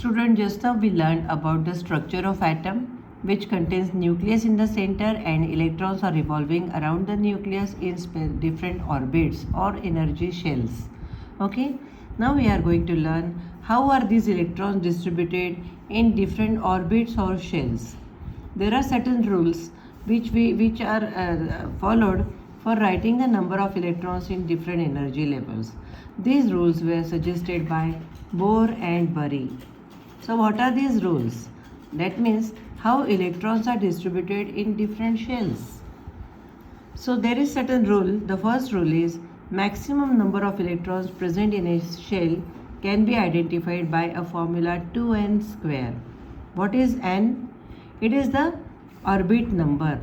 Student, just now we learned about the structure of atom, which contains nucleus in the center and electrons are revolving around the nucleus in different orbits or energy shells. Okay, now we are going to learn how are these electrons distributed in different orbits or shells. There are certain rules which are followed for writing the number of electrons in different energy levels. These rules were suggested by Bohr and Bury. So what are these rules? That means how electrons are distributed in different shells. So there is certain rule. The first rule is maximum number of electrons present in a shell can be identified by a formula 2n square. What is n? It is the orbit number.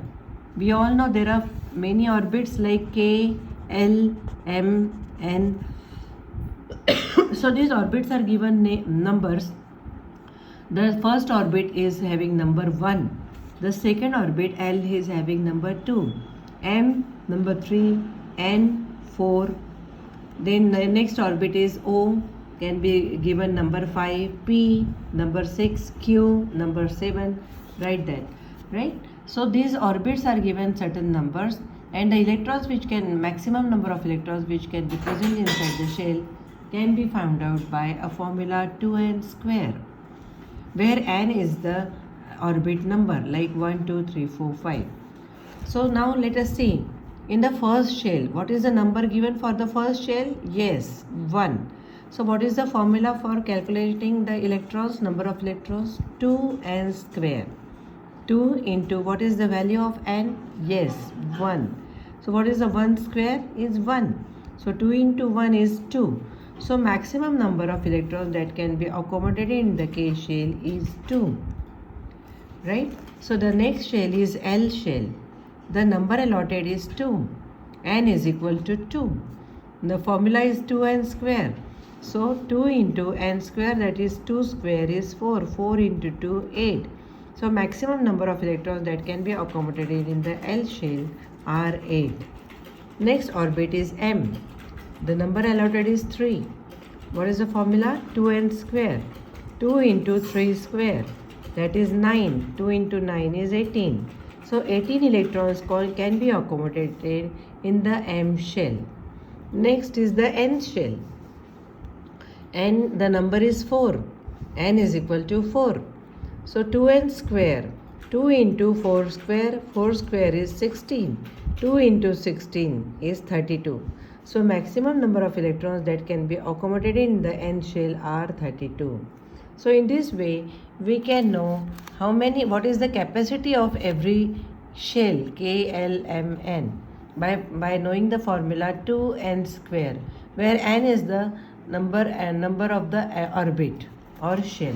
We all know there are many orbits like k, l, m, n. So these orbits are given numbers. The first orbit is having number 1. The second orbit L is having number 2. M number 3. N 4. Then the next orbit is O, can be given number 5. P number 6. Q number 7. Write that. Right? So these orbits are given certain numbers, and the electrons which can, maximum number of electrons which can be present inside the shell can be found out by a formula 2n square, where n is the orbit number like 1, 2, 3, 4, 5. So now let us see. In the first shell, what is the number given for the first shell? Yes, 1. So what is the formula for calculating the electrons, number of electrons? 2n square. 2 into what is the value of n? Yes, 1. So what is the 1 square? Is 1. So 2 into 1 is 2. So maximum number of electrons that can be accommodated in the K shell is 2. Right? So the next shell is L shell. The number allotted is 2. N is equal to 2. The formula is 2n square. So 2 into n square, that is 2 square is 4. 4 into 2, 8. So maximum number of electrons that can be accommodated in the L shell are 8. Next orbit is M. The number allotted is 3. What is the formula? 2n square. 2 into 3 square, that is 9. 2 into 9 is 18. So 18 electrons can be accommodated in the M shell. Next is the N shell. N, the number is 4. N is equal to 4. So 2n square. 2 into 4 square. 4 square is 16. 2 into 16 is 32. So maximum number of electrons that can be accommodated in the N shell are 32. So in this way, we can know what is the capacity of every shell K, L, M, N by knowing the formula 2n square, where n is the number of the orbit or shell.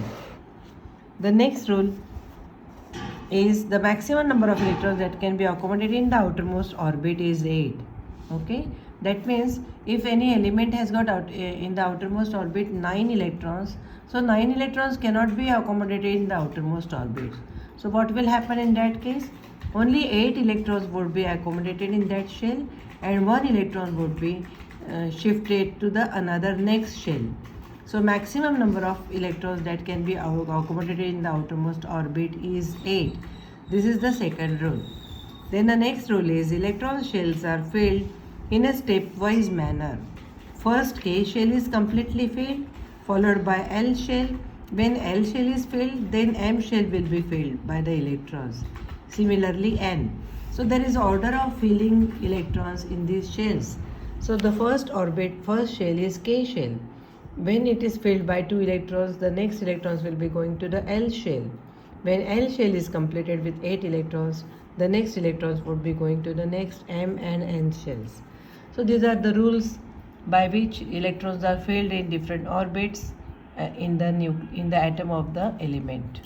The next rule is the maximum number of electrons that can be accommodated in the outermost orbit is 8. Okay, that means if any element has got in the outermost orbit 9 electrons, so 9 electrons cannot be accommodated in the outermost orbit. So what will happen in that case? Only 8 electrons would be accommodated in that shell, and 1 electron would be shifted to the another next shell. So maximum number of electrons that can be accommodated in the outermost orbit is 8. This is the second rule. Then the next rule is electron shells are filled in a stepwise manner. First K shell is completely filled, followed by L shell. When L shell is filled, then M shell will be filled by the electrons. Similarly N. So there is order of filling electrons in these shells. So the first shell is K shell. When it is filled by 2 electrons, the next electrons will be going to the L shell. When L shell is completed with 8 electrons, the next electrons would be going to the next M and N shells. So these are the rules by which electrons are filled in different orbits in the atom of the element.